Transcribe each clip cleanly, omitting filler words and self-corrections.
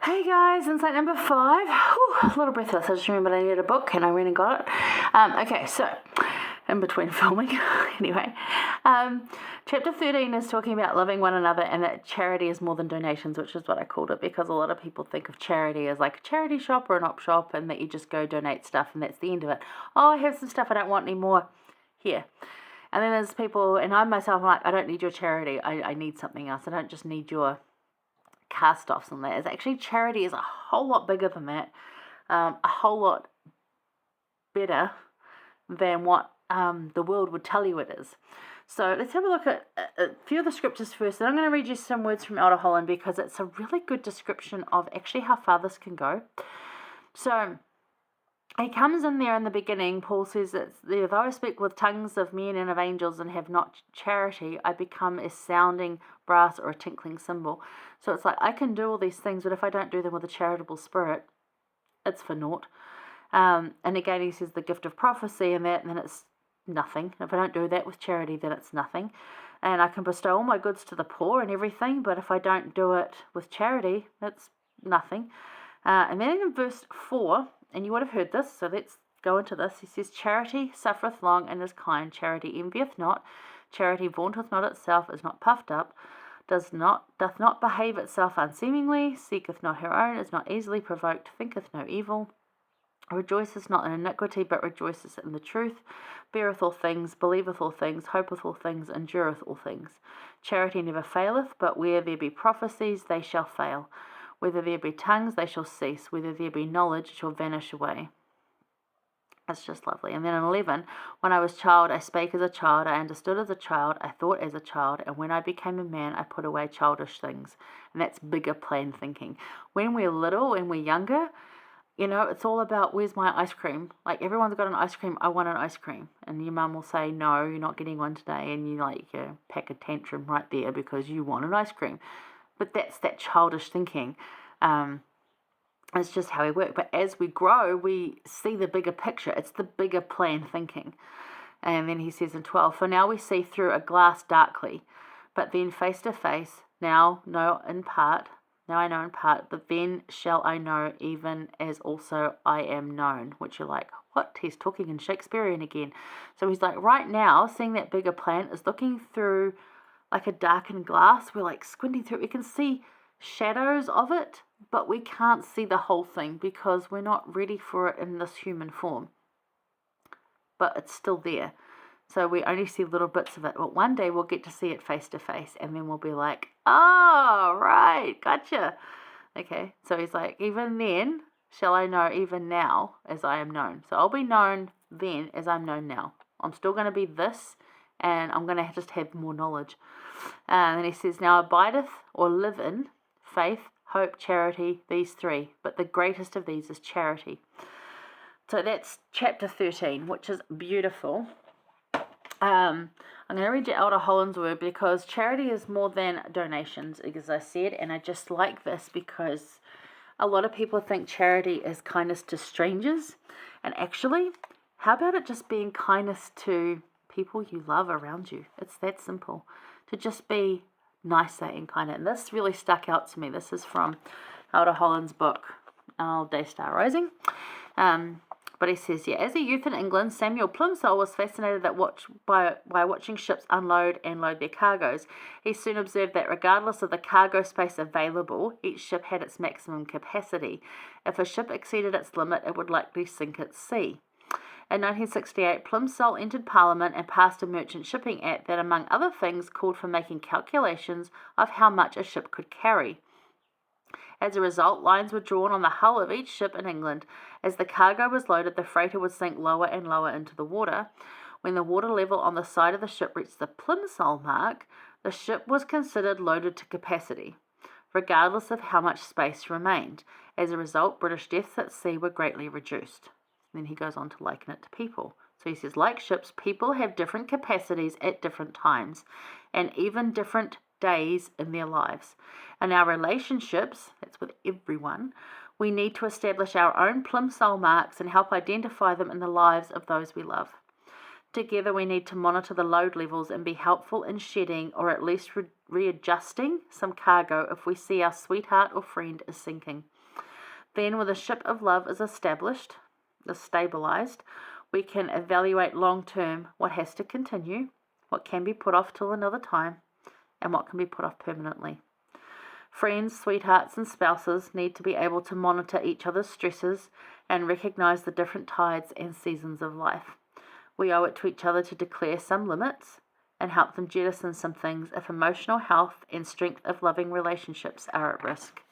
Hey guys, insight number 5. Whew, a little breathless. I just remembered I needed a book and I went and got it. Okay, so in between filming, anyway, chapter 13 is talking about loving one another and that charity is more than donations, which is what I called it, because a lot of people think of charity as like a charity shop or an op shop and that you just go donate stuff and that's the end of it. Oh, I have some stuff I don't want anymore. Here. And then there's people, and I myself am like, I don't need your charity. I need something else. I don't just need your cast-offs and that. Is actually charity is a whole lot bigger than that, a whole lot better than what the world would tell you it is. So let's have a look at a few of the scriptures first, and I'm going to read you some words from Elder Holland because it's a really good description of actually how far this can go. So he comes in there in the beginning. Paul says that though I speak with tongues of men and of angels and have not charity, I become a sounding brass or a tinkling cymbal. So it's like I can do all these things, but if I don't do them with a charitable spirit, it's for naught. And again, he says the gift of prophecy and that, and then it's nothing. If I don't do that with charity, then it's nothing. And I can bestow all my goods to the poor and everything, but if I don't do it with charity, it's nothing. And then in verse 4, and you would have heard this, so let's go into this. He says, charity suffereth long and is kind. Charity envieth not. Charity vaunteth not itself, is not puffed up, doth not behave itself unseemingly, seeketh not her own, is not easily provoked, thinketh no evil, rejoiceth not in iniquity, but rejoiceth in the truth, beareth all things, believeth all things, hopeth all things, endureth all things. Charity never faileth, but where there be prophecies, they shall fail. Whether there be tongues, they shall cease. Whether there be knowledge, it shall vanish away. That's just lovely. And then in 11, when I was a child, I spake as a child, I understood as a child, I thought as a child, and when I became a man, I put away childish things. And that's bigger plan thinking. When we're little, when we're younger, it's all about, where's my ice cream? Like, everyone's got an ice cream, I want an ice cream. And your mum will say, no, you're not getting one today. And you pack a tantrum right there because you want an ice cream. But that's that childish thinking. It's just how we work. But as we grow, we see the bigger picture. It's the bigger plan thinking. And then he says in 12, for now we see through a glass darkly, but then face to face. Now I know in part, but then shall I know even as also I am known. Which you're like, what? He's talking in Shakespearean again. So he's like, right now, seeing that bigger plan is looking through like a darkened glass. We're like squinting through it. We can see shadows of it, but we can't see the whole thing because we're not ready for it in this human form. But it's still there. So we only see little bits of it. But one day we'll get to see it face to face, and then we'll be like, oh, right, gotcha. Okay, so he's like, even then shall I know even now as I am known. So I'll be known then as I'm known now. I'm still going to be this, and I'm going to just have more knowledge. And then he says, now abideth or live in faith, hope, charity, these three. But the greatest of these is charity. So that's chapter 13, which is beautiful. I'm going to read you Elder Holland's word because charity is more than donations, as I said. And I just like this because a lot of people think charity is kindness to strangers. And actually, how about it just being kindness to people you love around you? It's that simple. To just be nicer and kinder. And this really stuck out to me. This is from Elder Holland's book, Daystar Rising. But he says, as a youth in England, Samuel Plimsoll was fascinated by watching ships unload and load their cargoes. He soon observed that regardless of the cargo space available, each ship had its maximum capacity. If a ship exceeded its limit, it would likely sink at sea. In 1968, Plimsoll entered Parliament and passed a Merchant Shipping Act that, among other things, called for making calculations of how much a ship could carry. As a result, lines were drawn on the hull of each ship in England. As the cargo was loaded, the freighter would sink lower and lower into the water. When the water level on the side of the ship reached the Plimsoll mark, the ship was considered loaded to capacity, regardless of how much space remained. As a result, British deaths at sea were greatly reduced. Then he goes on to liken it to people. So he says, like ships, people have different capacities at different times, and even different days in their lives. In our relationships, that's with everyone, we need to establish our own Plimsoll marks and help identify them in the lives of those we love. Together we need to monitor the load levels and be helpful in shedding or at least readjusting some cargo if we see our sweetheart or friend is sinking. Then, when the ship of love is stabilized, we can evaluate long-term what has to continue, what can be put off till another time, and what can be put off permanently. Friends, sweethearts, and spouses need to be able to monitor each other's stresses and recognize the different tides and seasons of life. We owe it to each other to declare some limits and help them jettison some things if emotional health and strength of loving relationships are at risk.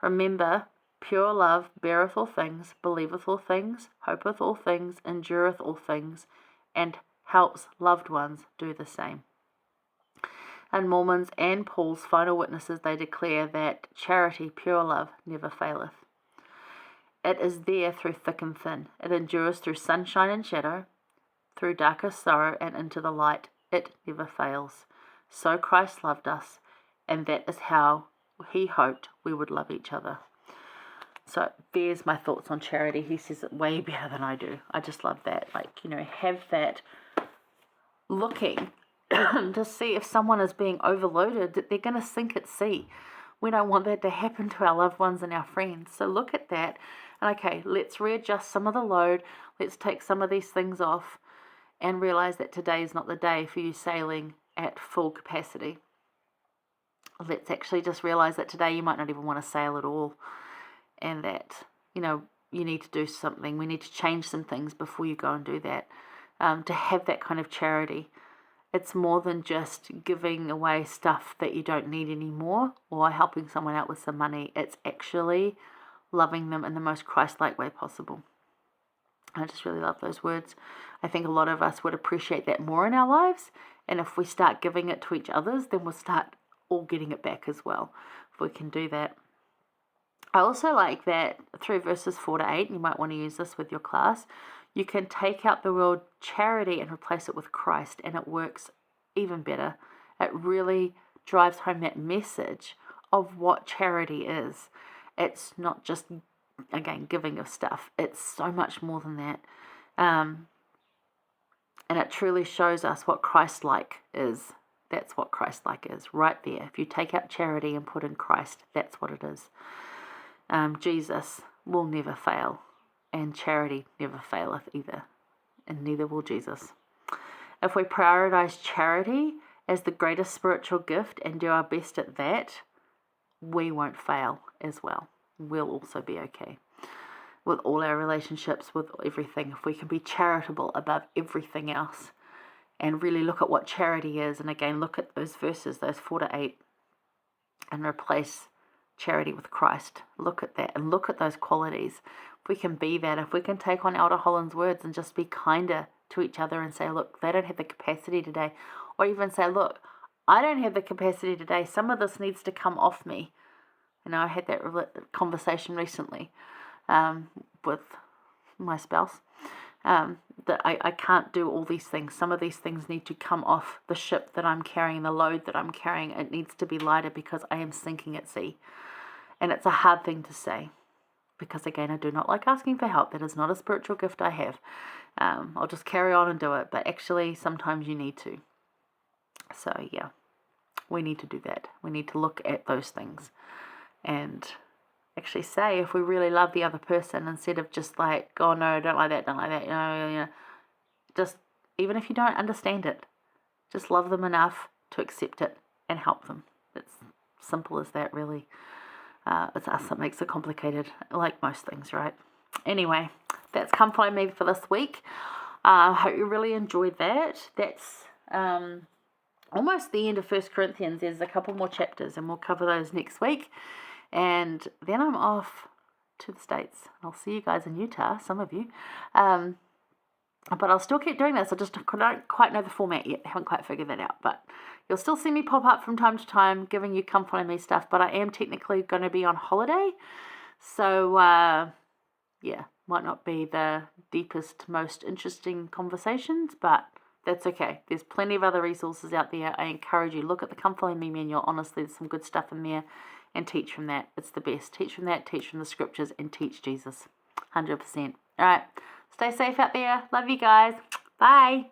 Remember, pure love beareth all things, believeth all things, hopeth all things, endureth all things, and helps loved ones do the same. And Mormons and Paul's final witnesses, they declare that charity, pure love, never faileth. It is there through thick and thin. It endures through sunshine and shadow, through darkest sorrow and into the light. It never fails. So Christ loved us, and that is how he hoped we would love each other. So there's my thoughts on charity. He says it way better than I do. I just love that. Have that looking to see if someone is being overloaded, that they're going to sink at sea. We don't want that to happen to our loved ones and our friends. So look at that. And okay, let's readjust some of the load. Let's take some of these things off and realize that today is not the day for you sailing at full capacity. Let's actually just realize that today you might not even want to sail at all. And that, you need to do something. We need to change some things before you go and do that. To have that kind of charity, it's more than just giving away stuff that you don't need anymore or helping someone out with some money. It's actually loving them in the most Christ-like way possible. I just really love those words. I think a lot of us would appreciate that more in our lives. And if we start giving it to each other, then we'll start all getting it back as well, if we can do that. I also like that through verses 4 to 8, you might want to use this with your class, you can take out the word charity and replace it with Christ, and it works even better. It really drives home that message of what charity is. It's not just, again, giving of stuff. It's so much more than that. And it truly shows us what Christlike is. That's what Christlike is, right there. If you take out charity and put in Christ, that's what it is. Jesus will never fail, and charity never faileth either, and neither will Jesus. If we prioritize charity as the greatest spiritual gift and do our best at that, we won't fail as well. We'll also be okay with all our relationships, with everything. If we can be charitable above everything else and really look at what charity is, and again, look at those verses, those 4 to 8, and replace charity with Christ. Look at that and look at those qualities. If we can be that, if we can take on Elder Holland's words and just be kinder to each other and say, look, they don't have the capacity today. Or even say, look, I don't have the capacity today. Some of this needs to come off me. I had that conversation recently with my spouse, that I can't do all these things. Some of these things need to come off the ship that I'm carrying, the load that I'm carrying. It needs to be lighter because I am sinking at sea. And it's a hard thing to say because, again, I do not like asking for help. That is not a spiritual gift I have. I'll just carry on and do it. But actually, sometimes you need to. So, yeah, we need to do that. We need to look at those things and actually say, if we really love the other person, instead of just like, oh, no, don't like that, just, even if you don't understand it, just love them enough to accept it and help them. It's simple as that, really. It's us that makes it complicated, like most things, right? Anyway, that's Come Follow Me for this week. I hope you really enjoyed that. That's almost the end of 1 Corinthians. There's a couple more chapters, and we'll cover those next week. And then I'm off to the States. I'll see you guys in Utah, some of you. But I'll still keep doing this. I just don't quite know the format yet. I haven't quite figured that out. But you'll still see me pop up from time to time giving you Come Follow Me stuff. But I am technically going to be on holiday. So, might not be the deepest, most interesting conversations. But that's okay. There's plenty of other resources out there. I encourage you, look at the Come Follow Me manual. Honestly, there's some good stuff in there. And teach from that. It's the best. Teach from that, teach from the scriptures, and teach Jesus. 100%. All right. Stay safe out there. Love you guys. Bye.